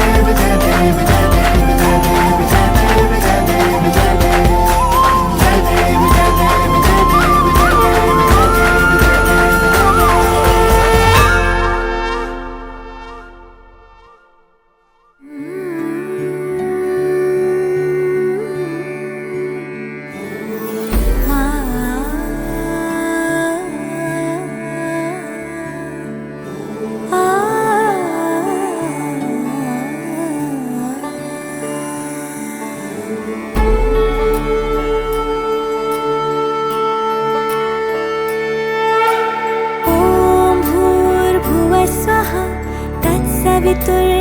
देव जय देव जय देव जय देव जय देव जय देव जय देव जय देव जय देव जय देव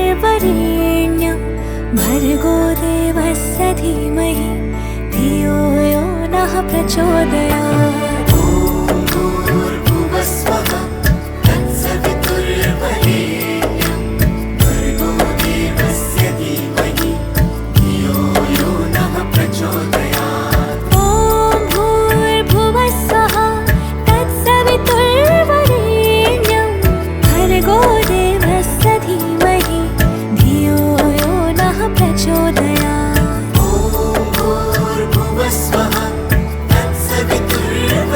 तत्सवितुर्वरेण्यं भर्गो देवस्य धीमहि धियो यो नः प्रचोदयात्। भूर्भुवस्वः तत्सवितुर्वरेण्यं भर्गो देवस्य धीमहि धियो यो नः प्रचोदयात्। ॐ भूर्भुवः स्वः तत्सवितुर्वरेण्यं भर्गो देवस्य धीमहि धियो यो नः प्रचोदयात्। भूर्भुवस्वः तत्सवितुर्वरेण्यं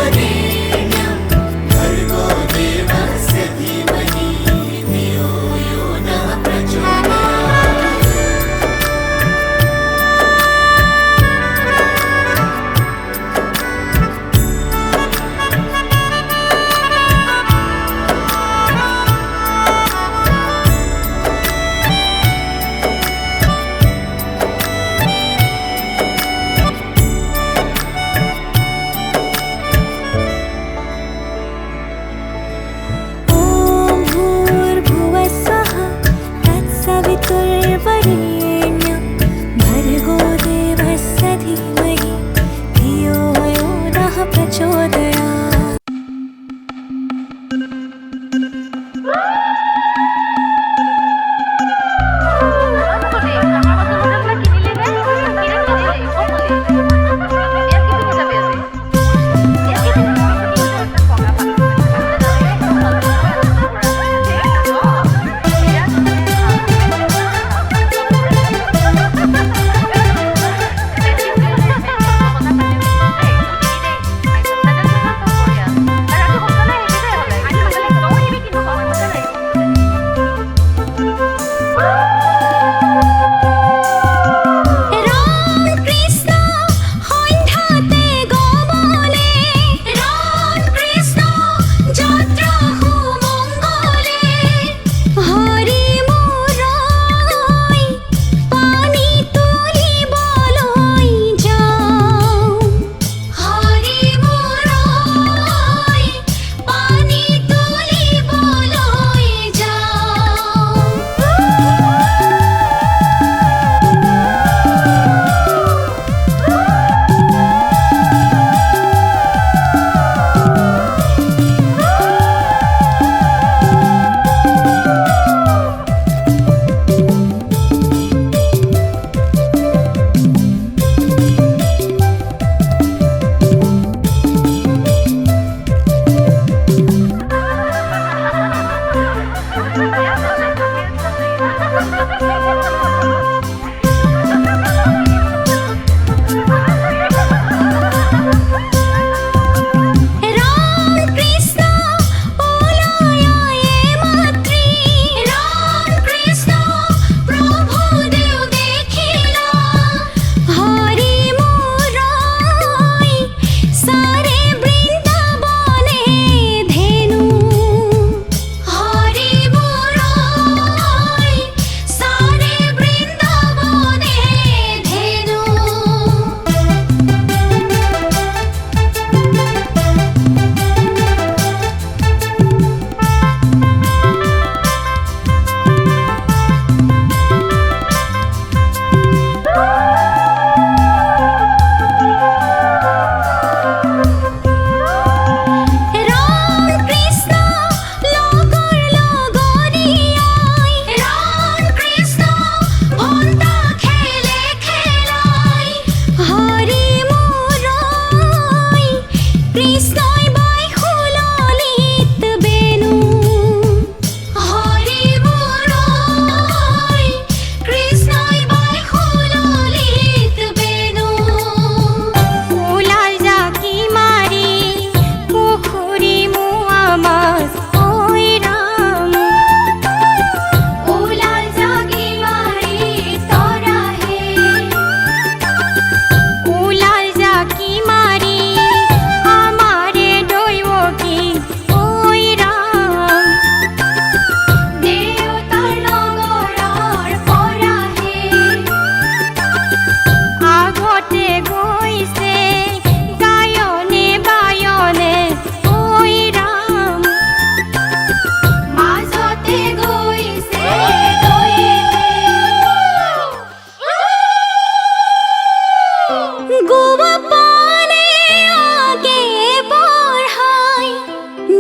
प्रचोदया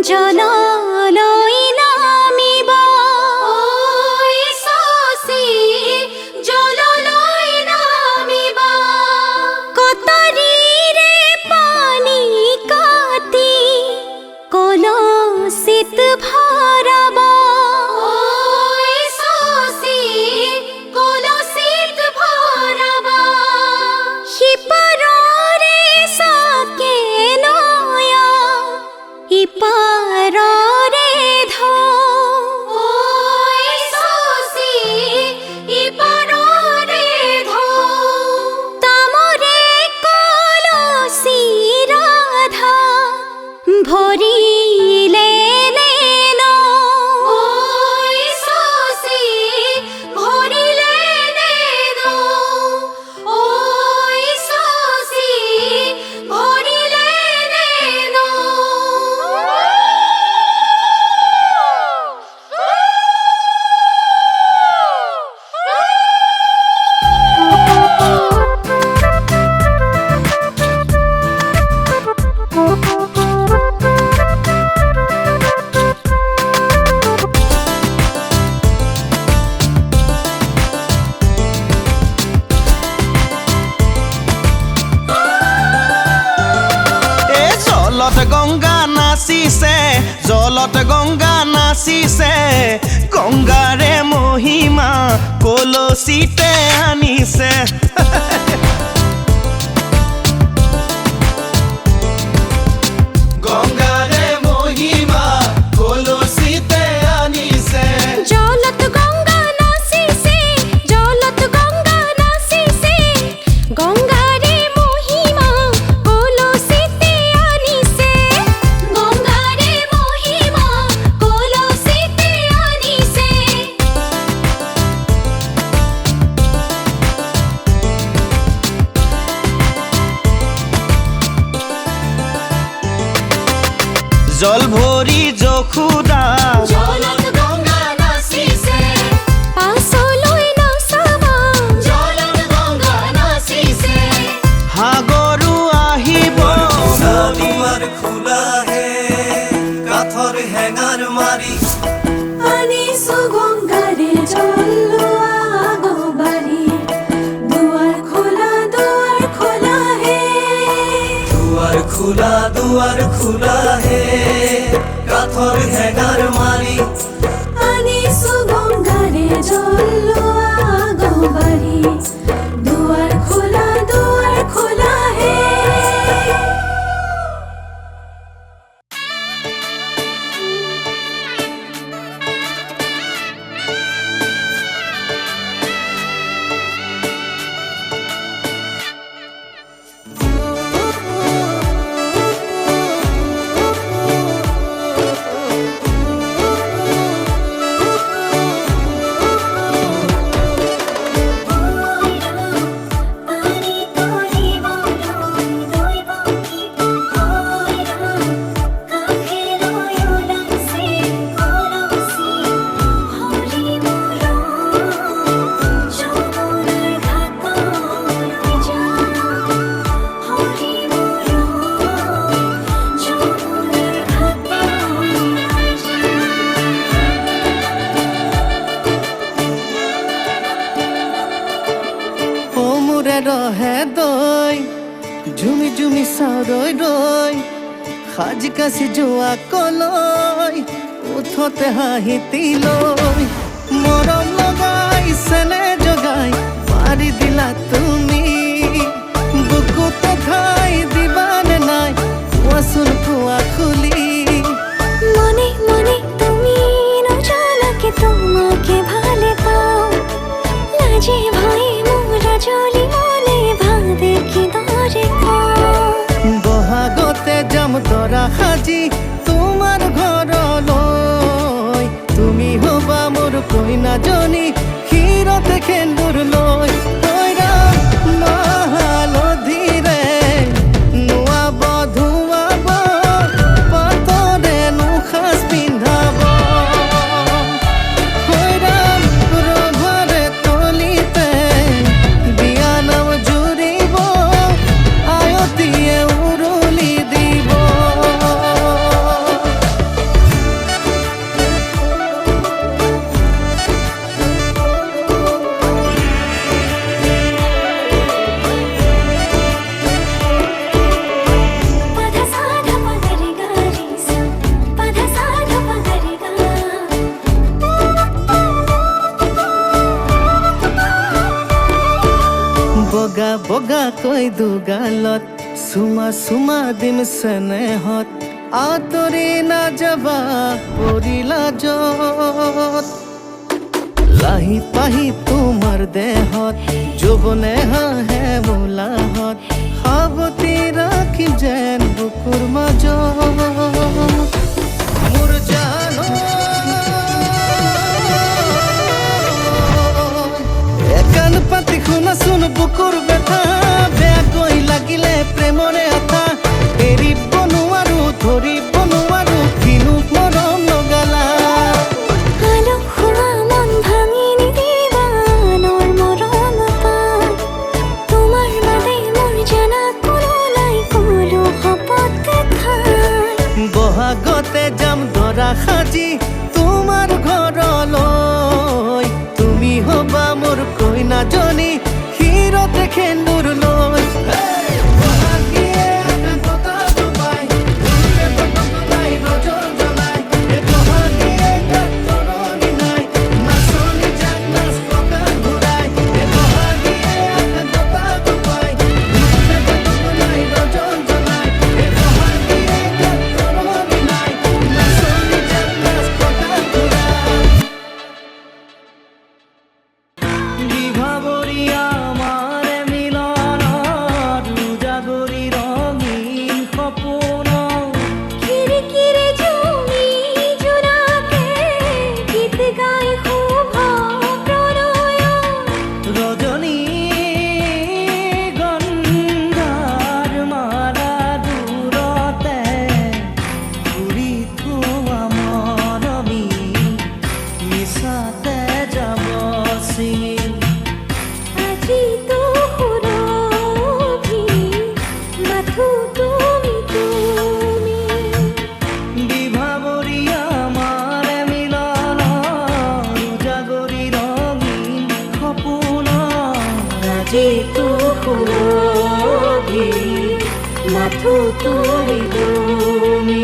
জনলৈ নামিব ঐ সচি জললৈ নামিব কটাৰীৰে পানী কাটি কলচিত ভৰাব ঐ সচি কলচিত ভৰাব সিপাৰৰে চাকে নয়া ইপাৰ গংগা নাচিছে, জলত গংগা নাচিছে, গংগাৰে মহিমা কলচীতে আনিছে। গংগাৰে মহিমা কলচীতে আনিছে। জলত গঙ্গা নাচিছে, জলত গঙ্গা নাচিছে, গঙ্গাৰে মহিমা কলচীতে আনিছে, গঙ্গাৰে মহিমা কলচীতে আনিছে। জল ভৰি যশোদা, জলত গঙ্গা নাচিছে, পাছলৈ নাচাবা, জলত গঙ্গা নাচিছে। সাগৰো আহিব। দুৱাৰ খোলাহে কাঠৰ হেঙাৰ মাৰি, আনিছো গঙ্গাৰে জলোৱা গবাৰি, দুৱাৰ খোলা হে। দুৱাৰ খোলা হে কাঠৰ হেঙাৰ মাৰি, আনিছো গঙ্গাৰে জলোৱা গবাৰি, দুৱাৰ খোলা হে। ৰহে দৈ ঝুমি ঝুমি চাওঁ ৰৈ ৰৈ, সাজি কাচি যোৱা কলৈ উঠতে হাঁহিতি লৈ, মৰম লগাই চেনে জগাই মাৰি দিলা তুমি, বুকুতে ঠাই দিবানে নাই কোৱাচোন কোৱা খুলি। মনে মনে তুমি নজানাকে তোমাকে ভালে পাও, লাজে ভয়ে মোরা জলি মনে ভাঁদে কি দরে খাও। বহাগতে যাম দৰা সাজি তোমাৰ ঘৰলৈ, তুমি হবা মোৰ কইনাজনী ক্ষীৰতে সেন্দুৰ লৈ। মাহালধিৰে নোৱাব ধুৱাব, পাতৰে নুসাজ পিন্ধাব, ৰভাৰে তলিতে বিয়ানাম জুৰিব, আয়তীয়ে উৰুলি দিব। পধা সাধা পগৰে গাৰি সা, পধা সাধা পগৰে গা। বগা বগা কৈ দুগালত চুমা চুমা দিম চেনেহত, আঁতৰি নাযাবা পৰিলা যত, লাহি পাহি তোমাৰ দেহত যৌৱনে হাঁহে মোলাহত, সাৱতি ৰাখিম যেন বুকুৰ মাজত মোৰ জানো। কাণ পাতি শুনাচোন বুকুৰ ব্যথা, বেয়াকৈ লাগিলে প্ৰেমৰে আঠা, এৰিব নোৱাৰো ধৰিব নোৱাৰো কিনো মৰম লগালা। আলো খোৱা মন ভাঙি নিদিবা আনৰ মৰম পাই, তোমাৰ বাদে মোৰ জানা কোনো নাই কোনো শপত খাই। বহাগতে যাম দৰা সাজি তোমাৰ ঘৰলৈ, তুমি হবা মোৰ কইনাজনী ক্ষীৰতে সেন্দুৰ লৈ। বহাগীয়ে আকাশ বতাহ ডুবাই, তুমি তুমি বিভাবৰী আমাৰ মিলন উজাগৰি ৰঙীন সপোন আজিতো সুৰভি মাথো তুমি তুমি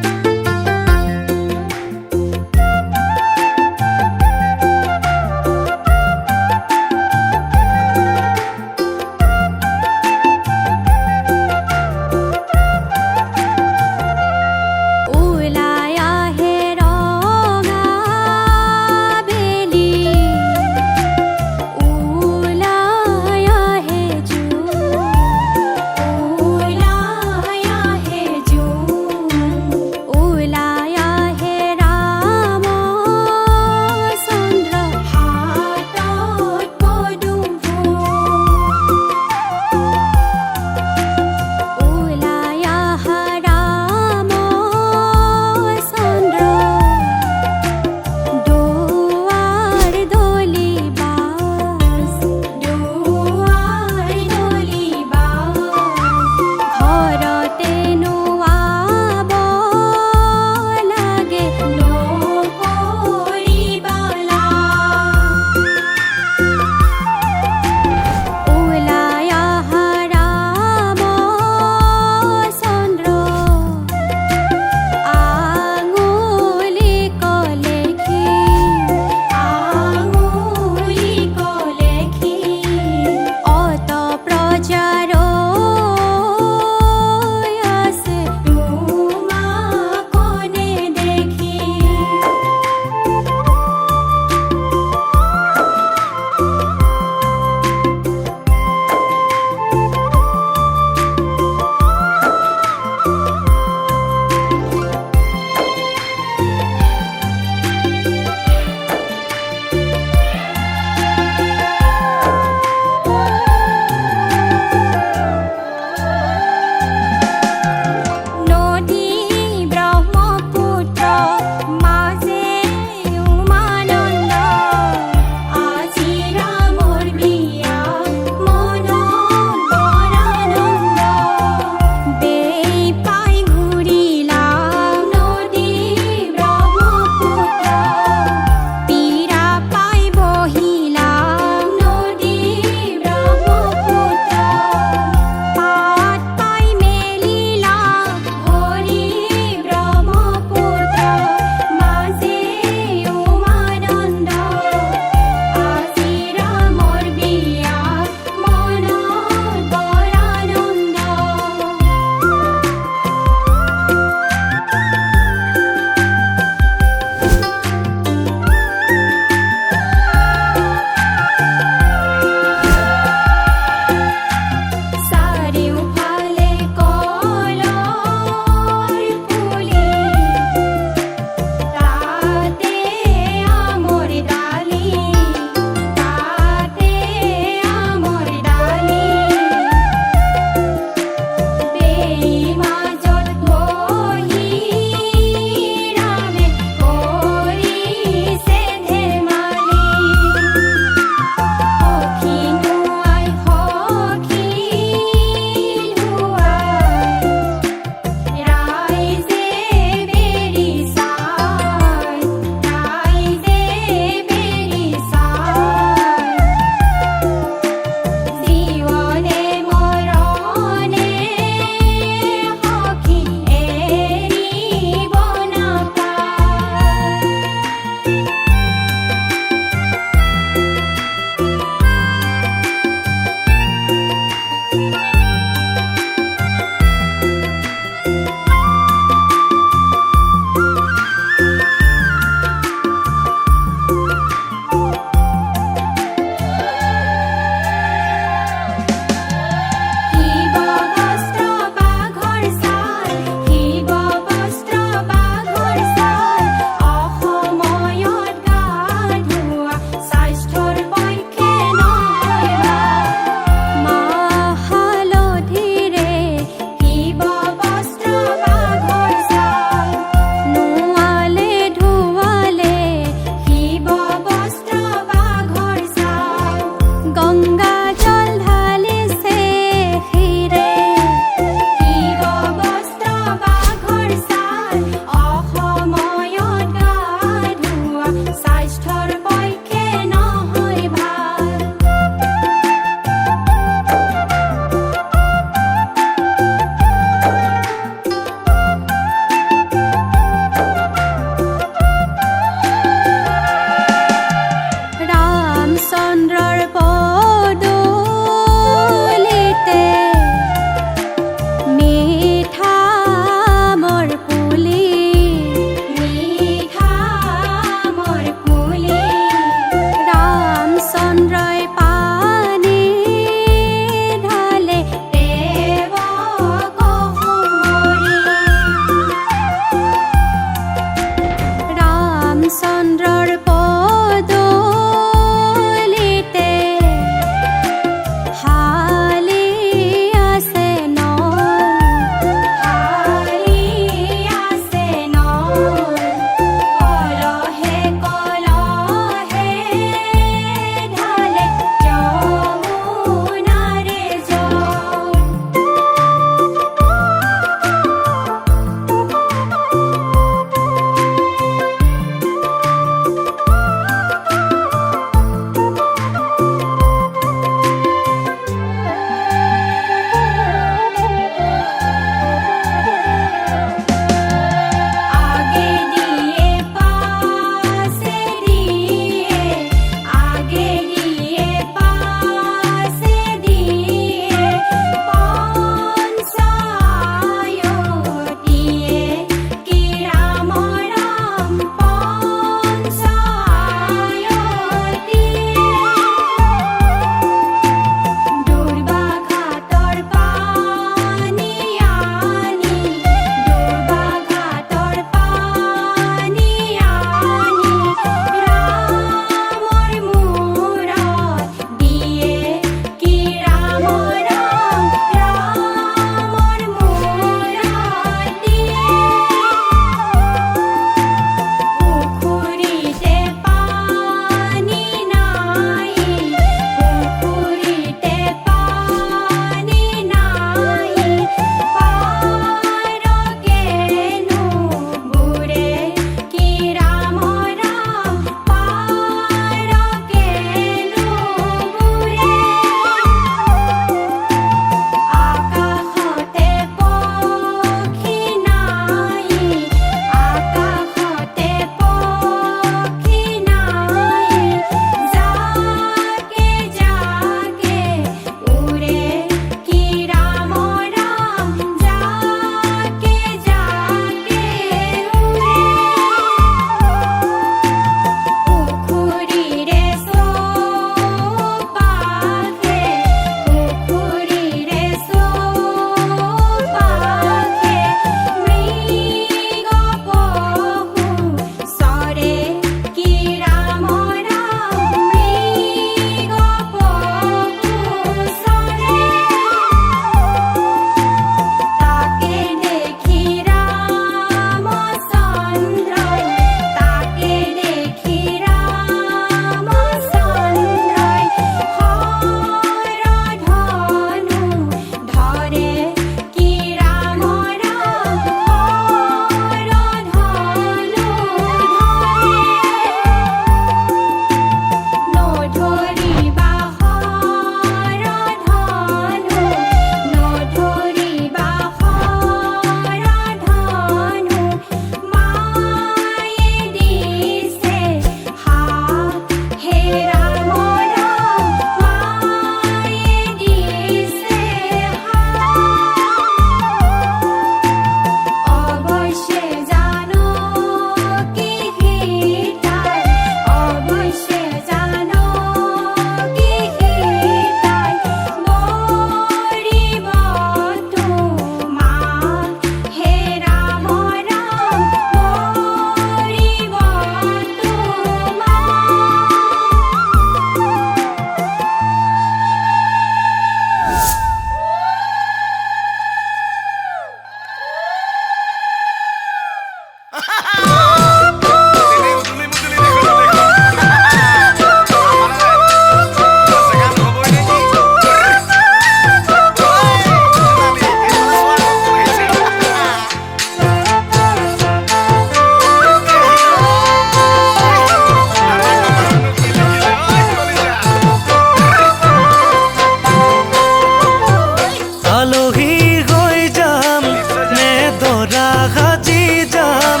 দৰা সাজি যাম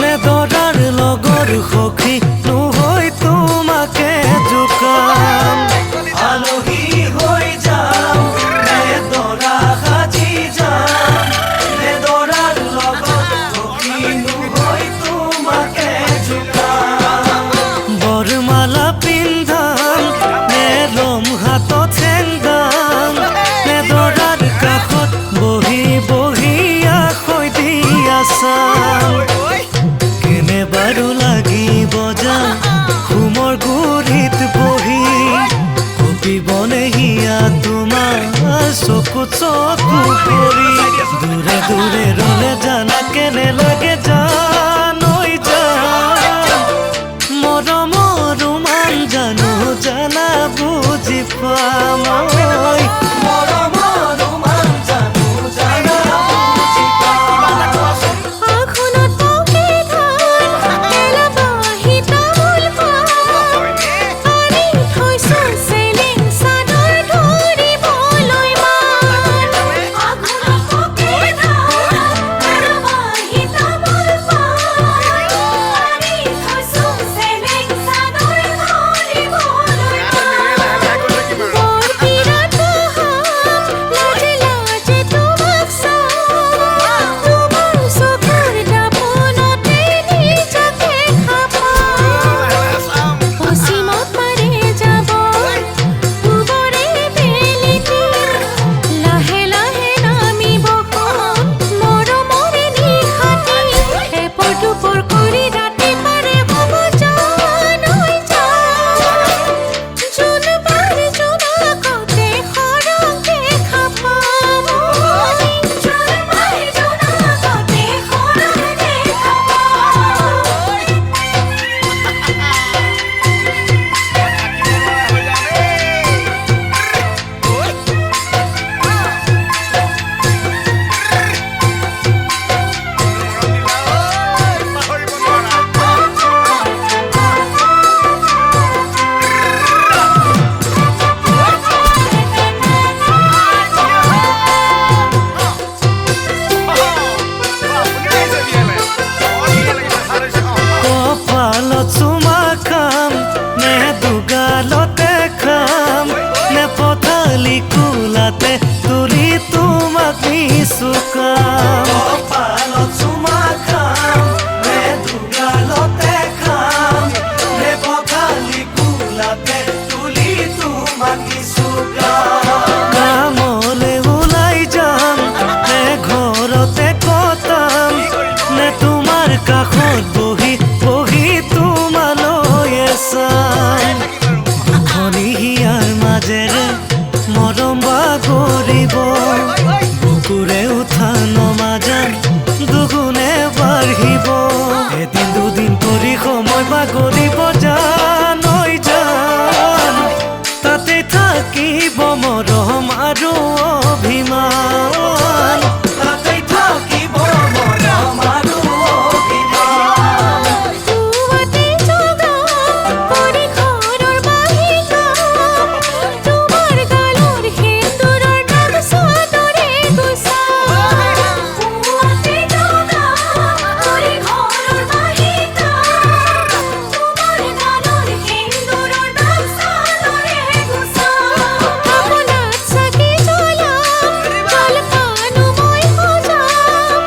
নে দৰাৰ লগৰ সখী নহৈ তোমাকে জোকাম আলহী হৈ যাম নে দৰা সাজি যাম নে দৰাৰ লগত সখীনো হৈ তোমাকে জোকাম বৰমালা পিন্ধাম নে লম হাতত চেংদাম নে দৰাৰ কাষত বহি বহি আখৈ দি আছাম কেনে বাৰু লাগিব যাম ঘুমৰ গুৰিত বহি কপিবনে হিয়া তোমাৰ চকুত চকু পৰি দূৰে দূৰে ৰলে জানা কেনে লাগে জানৈ জান মৰমৰ মান জানো জানা বুজি পাম মৰমৰ মান জানো জানা বুজি পাম আখুনত পকি ধান তেলবাহি তামোল পাণ আনি থৈছো চেলেং চাদৰ ধৰিবলৈ মান আখুনত পকি ধান তেলবাহি তামোল পাণ আনি থৈছো চেলেং চাদৰ ধৰিবলৈ মান বৰ বিৰাট হাত লাজে লাজে তোমাক চাওঁ তোমাৰ চকুৰ দাপোনতে নিজকে খাপাওঁ পশ্চিমত মাৰে যাব পূবৰে বেলিটি লাহে লাহে নামিব মৰমৰে নিশাটি এপৰ দুপৰ কৰি ৰাতি পাৰে হ'ব জানৈ জান জোন বাৰ জোনাকতে সৰহকে খাপাম জোন বাৰ জোনাকতে সৰহকে খাপাম কপালত চুমা খাম নে দুগালতে খাম নে পথালি কোলাতে তুলি তোমাক নিচুকাম কপালত চুমা খাম নে দুগালতে খাম নে পথালি কোলাতে তুলি তোমাক চুকাম কামলে ওলাই যাম নে ঘৰতে কটাম নে তোমাৰ কাষত বহি বহি তোমালৈ চাম দুখনি হিয়াৰ মাজেৰে মৰম বাগৰিব বুকুৰে উঠা নমা যান দুগুণে বাঢ়িব এদিন দুদিন কৰি সময় বাগৰিব জানৈ জান তাতে থাকিব মৰম আৰু অভিমান তাতে থাকিব মৰম আৰু অভিমান পুৱাতে জগাম কৰি ঘৰৰ বাহিৰ যাম তোমাৰ গালৰ সেন্দুৰৰ দাগ চাদৰে গুচাম পুৱাতে জগাম কৰি ঘৰৰ বাহিৰ যাম তোমাৰ গালৰ সেন্দুৰৰ দাগ চাদৰে গুচাম আপোনাত চাকি জ্বলাম জলপানো মই সজাম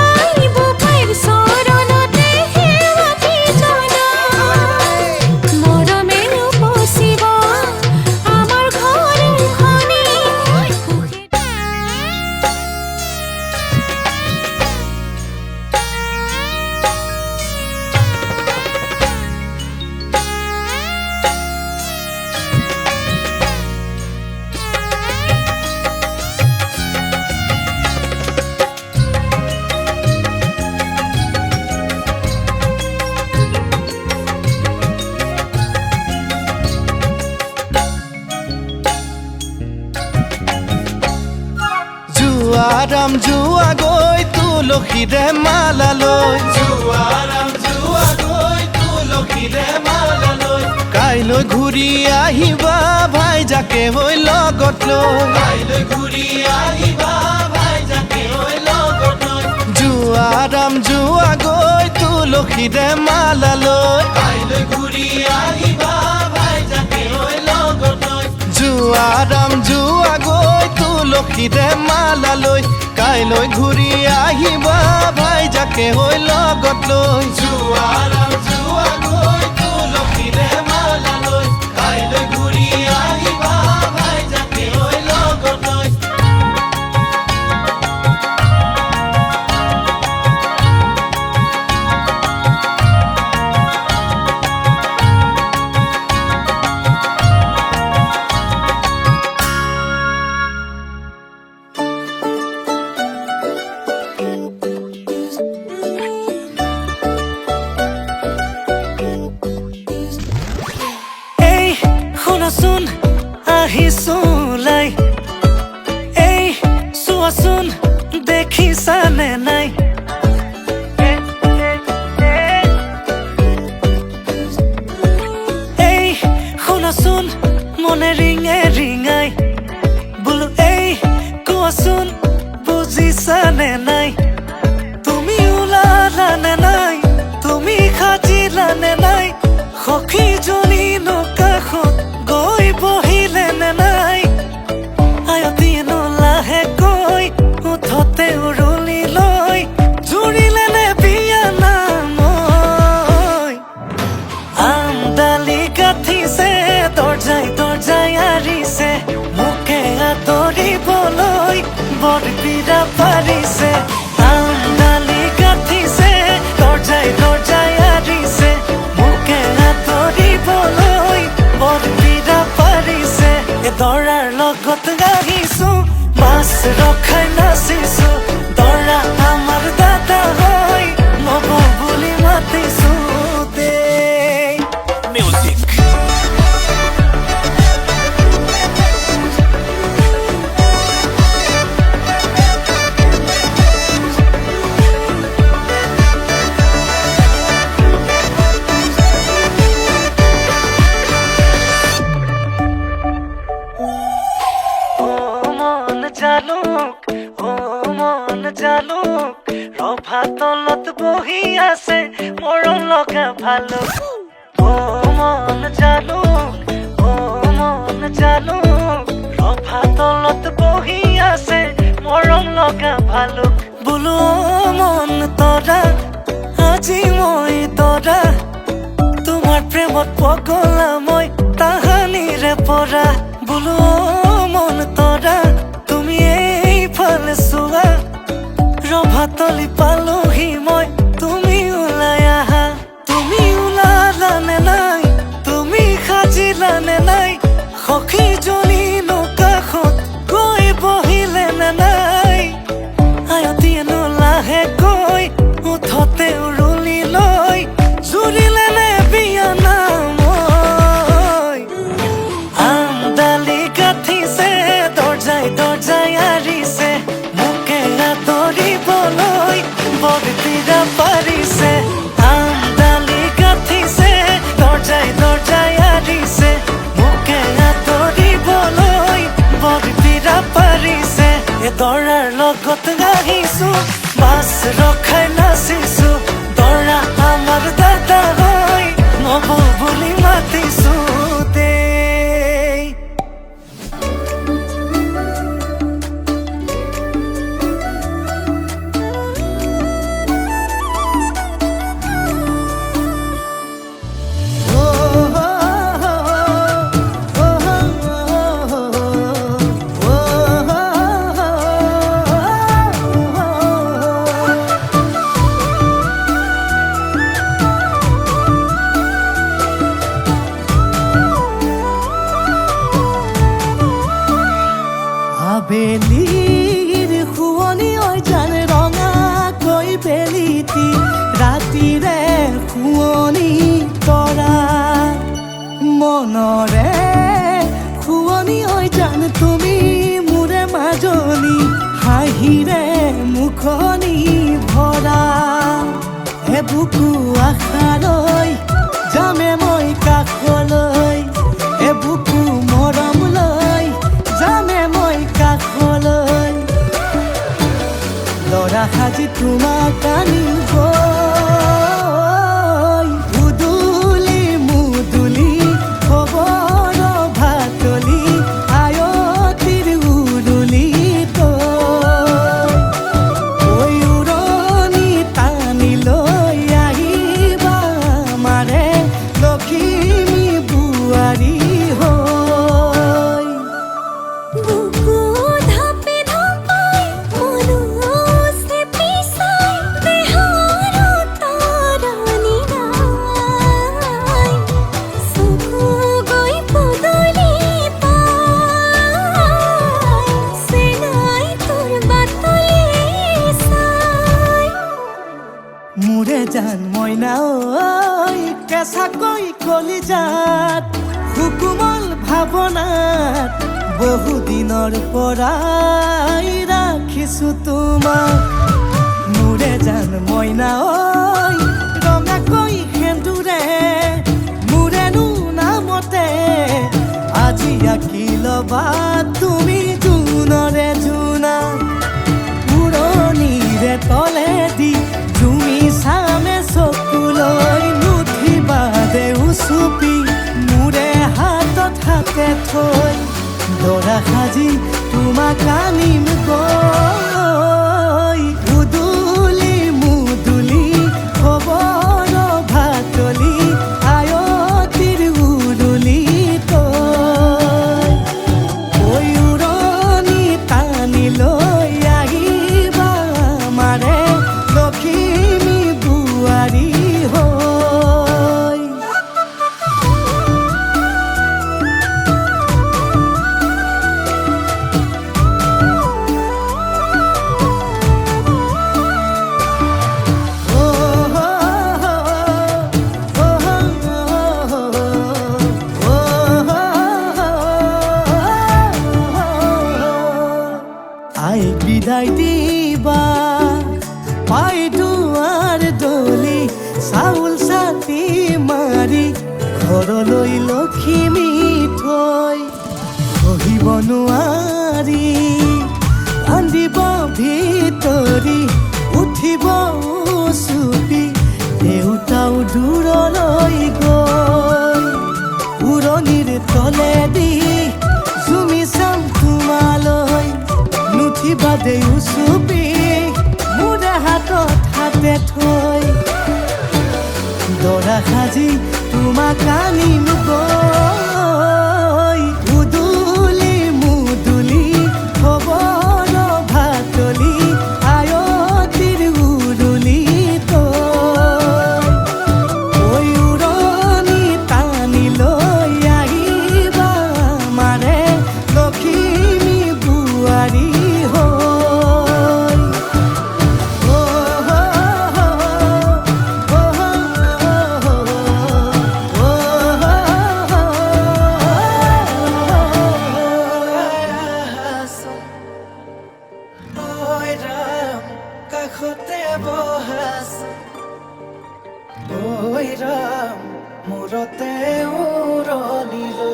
আহিব পাৰ চৰণতে সেৱাটি জনাম মৰমে উপচিব আমাৰ ঘৰখনি জুৱাৰাম জুৱা গৈ তুলসীৰে মালা লৈ কাইলৈ ঘূৰি আহিবা ভাইজাকে হৈ লগত লৈ তুলসীৰে মালালৈ কাইলৈ ঘূৰি আহিবা ভাইজাকে ঐ লগত লৈ যোৱা ৰাম যোৱা গৈ তুলসীৰে মালালৈ কাইলৈ ঘূৰি আহিবা ভাইজাকে হৈ লগত লৈ যোৱা ৰাম যোৱা গৈ তুলসীৰে মালা লৈ কাইলৈ ঘূৰি আহিবা ভাইজাকে ঐ লগত লৈ এই শুনাচোন আহিছো ওলাই এই চোৱাচোন দেখিছানে নাই এই শুনাচোন মনে ৰিঙে ৰিঙাই বোলো এই কোৱাচোন বুজিছানে নাই তুমি ওলালানে নাই তুমি সাজিলানে নাই সখীজনী কাষত গৈ বহিলে নে নাই আয়তীনো লাহেকৈ উঠতে উৰুলি লৈ জুৰিলে নে বিয়া নামৈ আমডালি গাঠিছে দৰ্জাই দৰ্জাই আৰিছে মোকে আদৰিবলৈ বৰপীৰা পাৰিছে আমডালি গাঠিছে দৰ্জাই দৰ্জাই আৰিছে মোকে আদৰিবলৈ বৰপীৰা পাৰিছে দৰাৰ লগত গাহিছো মাছ ৰখাই নাচিছো দৰা আমাৰ দাদা হয় নব বুলি মাতিছো দেই মিউজিক মন জালুক ৰভা তলত বহি আছে মৰম লগা ভালুক মন জালুক ৰভা তলত বহি আছে মৰম লগা ভালুক বোলো মন তৰা আজি মই তৰা তোমাৰ প্ৰেমত পগলা মই তাহানিৰে পৰা বোলো মন তৰা তুমি এইফালে চোৱা ৰভাতলি পালোহি মই তুমি ওলাই আহা তুমি ওলালানে নাই তুমি সাজিলানে নাই সখীজনী কাষত গৈ বহিলে নে নাই আয়তীনো লাহেকৈ উঠতে উৰুলি লৈ জুৰিলে নে বিয়া নামৈ আমডালি গাঠিছে দৰ্জাই দৰ্জাই আৰিছে মোকে আদৰিবলৈ বৰপীৰা পাৰিছে আমডালি গাঠিছে দৰ্জাই দৰ্জাই আৰিছে মোকে আদৰিবলৈ বৰপীৰা পাৰিছে দৰাৰ লগত গাহিছো মাছ ৰখাই নাচিছো দৰা আমাৰ দাদা হয় নব বুলি মাতিছো দেই আবেলিৰ শুৱনি ঐ জান ৰঙাকৈ বেলিটি ৰাতিৰে শুৱনি তৰা মনৰে শুৱনি ঐ জান তুমি মোৰে মাজনী হাঁহিৰে মুখনি ভৰা বুকু আশালৈ যামে মই কাষলৈ বুকু মৰম লৈ যামে মই কাষলৈ ল'ৰা সাজি তোমাক আনিব জান মইনা ঐ কেঁচাকৈ কলিজাত সুকুমল ভাৱনাত বহুদিনৰ পৰাই ৰাখিছো তোমাক মোৰে জান মইনা ঐ ৰঙাকৈ সেন্দুৰে মোৰেনো নামতে আজি আঁকি ল'বা তুমি জোনৰে জোনা উৰণিৰে তলেদি তুমি চামে চকুলৈ নুঠিবা দে উচুপি মোৰে হাতত হাতে থৈ দৰা সাজি তোমাক আনিম গৈ উদুলি মুদুলি খবৰ ভাতলি আয়তিৰ উৰুলি তই ঐ উৰণি টানি লৈ আহিবা আমাৰে লখিমী বোৱাৰী হৈ আইক বিদায় দিবা পাই দুৱাৰ দলি চাউল চাতি মাৰি ঘৰলৈ লখিমী থৈ সহিব নোৱাৰি কান্দিব ভিতৰি উঠিব চুপি দেউতাও দূৰলৈ গৈ উৰণিৰ তলেদি জুমি চাম তোমালৈ নুঠিবা দেউ চুপি মোৰে হাতত হাতে থৈ দৰা সাজি তোমাক আনিম গৈ উদুলি মুদুলি খবৰ ভাতলি আয়তিৰ উৰুলি তই ঐ উৰণি টানি লৈ আহিবা আমাৰে লখিমী বোৱাৰী হৈ কাষতে বহাছ ঐ ৰাম মূৰতে উৰণিলো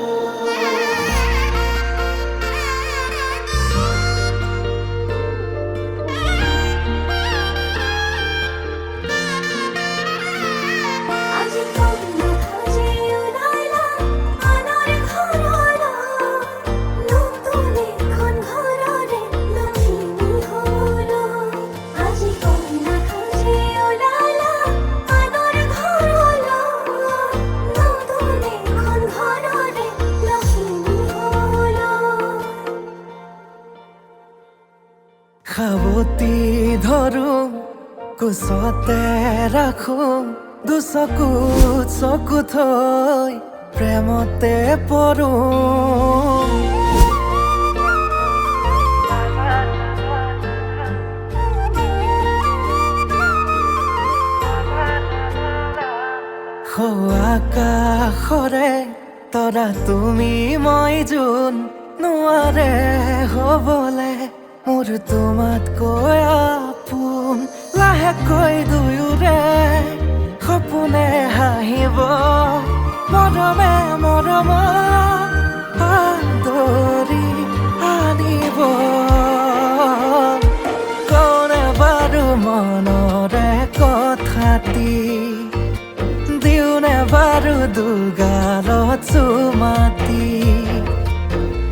আজি কন্যা সাজি ওলাইলা আনৰ ঘৰলৈ নতুন এখন ঘৰৰে লখিমী হ'ল আজি কন্যা সাজি ওলাইলা আনৰ ঘৰলৈ নতুন এখন ঘৰৰে লখিমী হ'ল খাবতি ধৰো কোচতে ৰাখো দুচকুত চকু থৈ প্ৰেমতে পৰো আকাশৰে তৰা তুমি মই যোন নোৱাৰে হ'বলে মোৰ তোমাতকৈ আপোন লাহেকৈ দুয়োৰে সপোনে হাঁহিব মৰমে মৰম আদৰি আনিব কোনে বাৰু মনৰে কথাটি দিওনে বাৰু দুগালত চুমাতি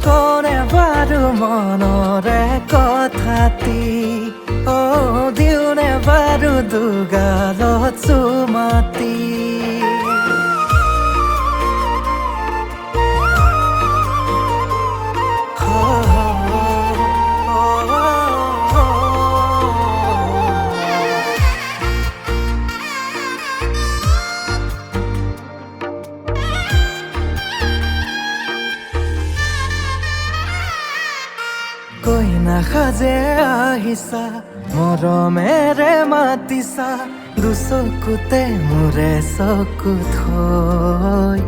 কোনে বাৰু মনৰে কথাটি দিওনে বাৰু দুগালত চুমাতি কইনা সাজে আহিছা মৰমেৰে মাতিছা চালো চকুতে মোৰে চকু থৈ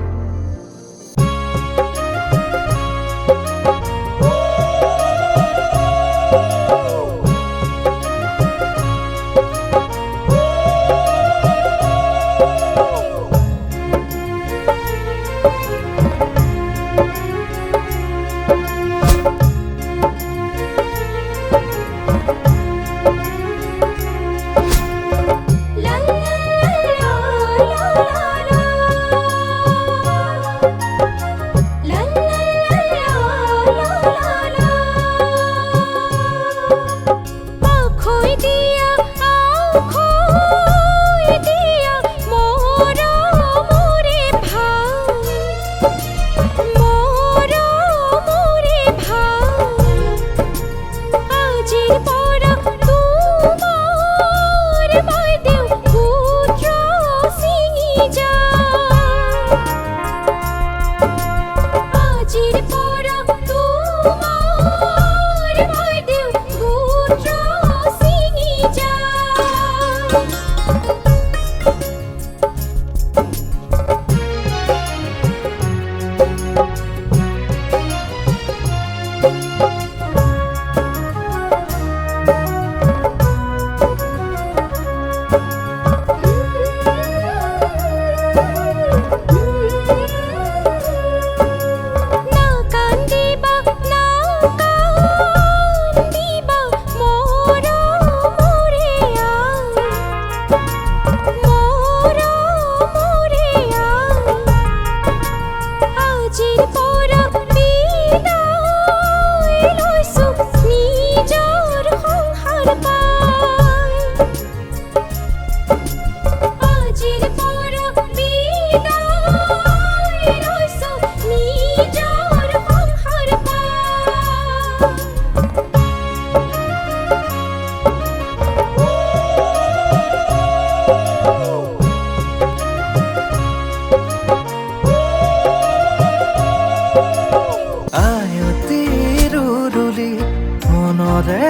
মনৰে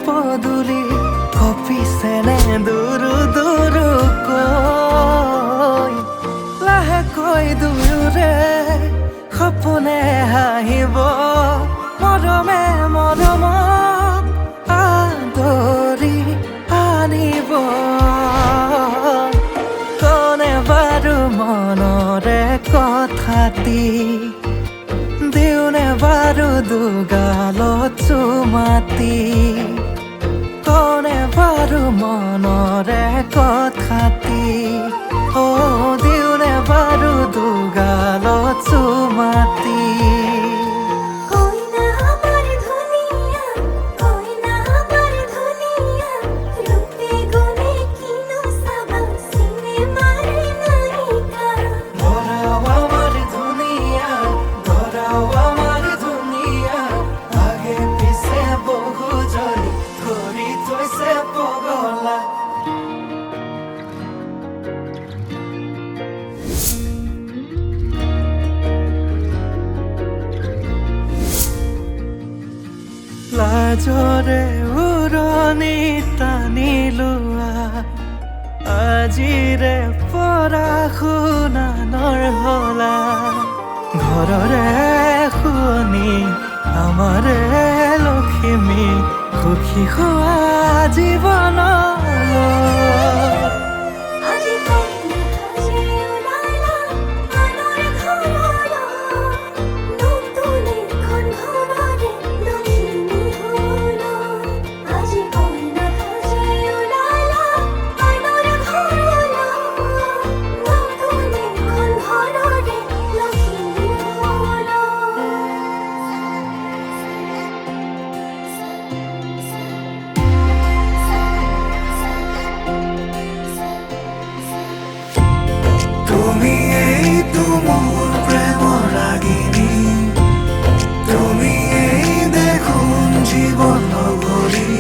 পদূলি কপিছেনে দূৰো দূৰকৈ লাহেকৈ দূৰৰে সপোনে হাঁহিব মৰমে মৰমক আদৰি আনিব কোনে বাৰু মনৰে কথাটি দিওনে বাৰু দুগালত চুমাতি কোনে বাৰু মনৰে কথাটি দিওনে বাৰু দুগালত চুমাতি কইনা আমার ধুনিয়া কইনা আমার ধুনিয়া রূপে গুণে কিনো সাবা সিনেমার নায়িকা ধরাও আমার দুনিয়া ধরাও আমার দুনিয়া আগে পিছে বহু জনি ধৰি থৈছে পগলা লাজৰে উৰণি টানি লোৱা আজিৰে পৰা শুনানৰ হলা ঘৰৰে শুৱনি আমাৰে লখিমী সুখী হোৱা জীৱনলৈ আজি কইনা সাজে ওলালা আনৰ ঘৰলৈ নতুন এখন ঘৰৰে লখিমী হল আজি কইনা সাজে ওলালা আনৰ ঘৰলৈ নতুন এখন ঘৰৰে লখিমী হল তুমি এই মোৰ প্ৰেমৰ ৰাগিনী তুমি এই দেখোন জীৱন ভৰি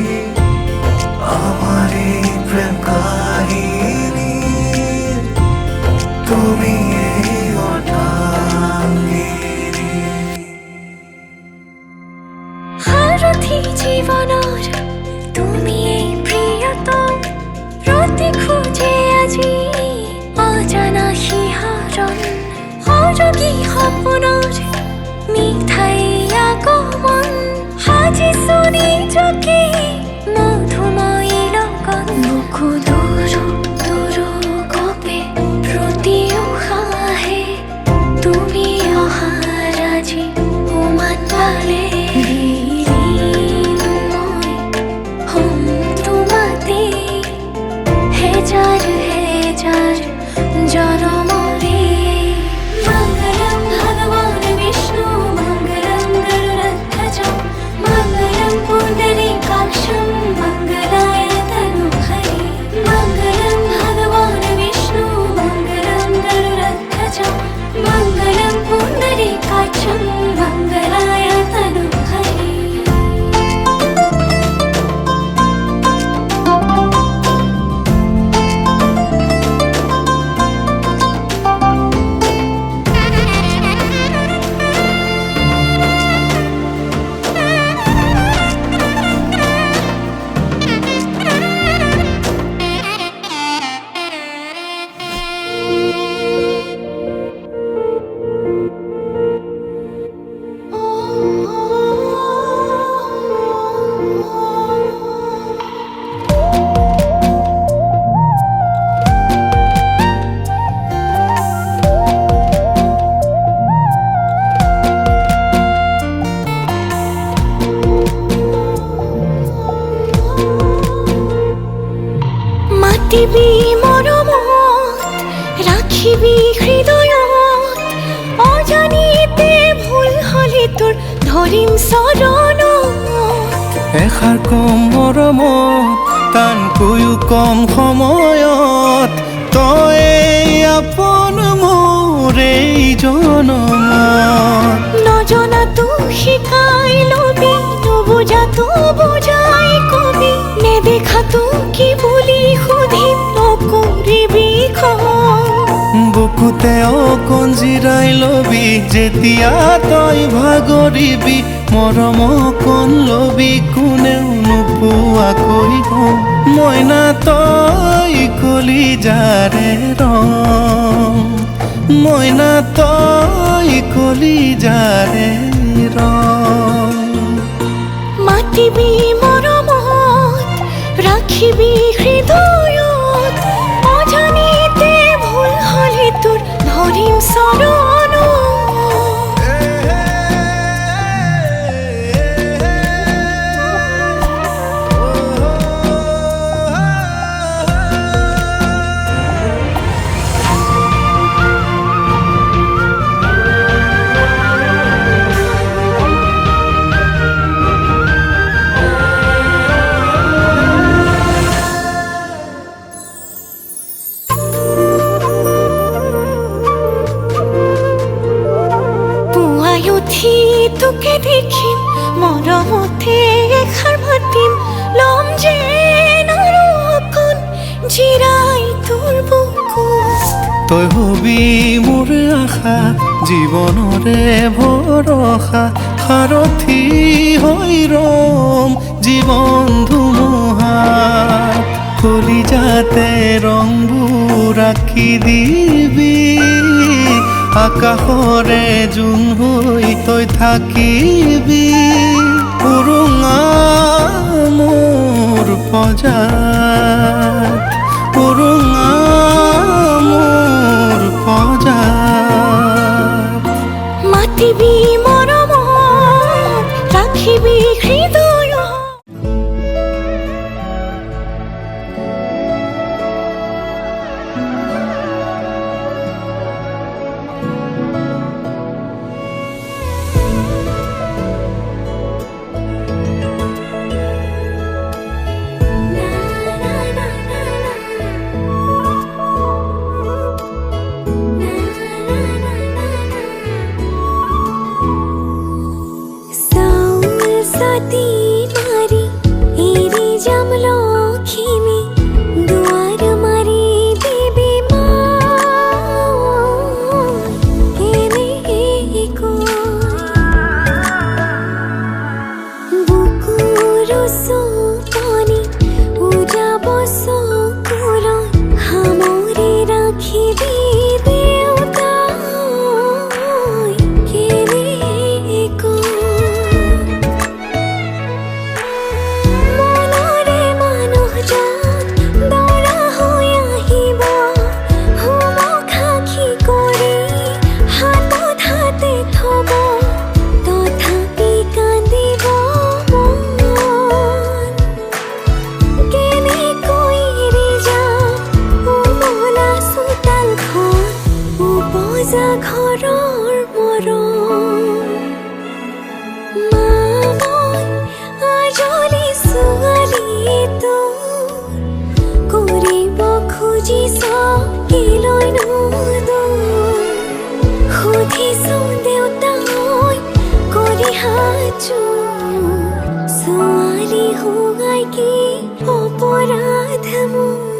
আমাৰ এই প্ৰেম কাহিনী তুমি এই অৰ্ধাংগিনী সাৰথি জীৱনৰ তুমি এই প্ৰিয়তম প্ৰতি খোজে মাতিবি মৰমত ৰাখিবি হৃদয়ত অজানিতে ভুল হলে তোৰ ধৰিম চৰণত এষাৰ কম মৰমত টানকৈও কম সময়ত তই আপোন মোৰ এই জনমত নজনাতো শিকাই লবি নুবুজাতো বুজাই কবি নেদেখাতো কি বুলি সুধিম নকৰিবি বুকুতে অকণ জিৰাই লবি যেতিয়া তই ভাগৰিবি মৰম অকণ লবি কোনেও নোপোৱাকৈ হওঁ মইনা তই কলিজাৰে ৰং মইনা তই কলিজাৰে ৰং মাতিবি মৰমত ৰাখিবি হৃদয়ত অজানিতে ভুল হলে তোৰ ধৰিম চৰণত উঠি তোকে দেখিম মৰমতে এষাৰ মাতিম লম যেন আৰু অকণ জিৰাই তোৰ বুকুত তই হবি মোৰ আশা জীৱনৰে ভৰসা সাৰথি হৈ ৰম জীৱন ধুমুহাত কলিজাতে ৰংবোৰ আঁকি দিবি আকাশৰে জোন হৈ তই থাকিবি উৰুঙা মোৰ পজাত উৰুঙা মোৰ পজাত মাতিবি মৰমত ৰাখিবি হৃদয়ত ছোৱালী হোৱাই কি অপৰাধ মোৰ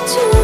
চুল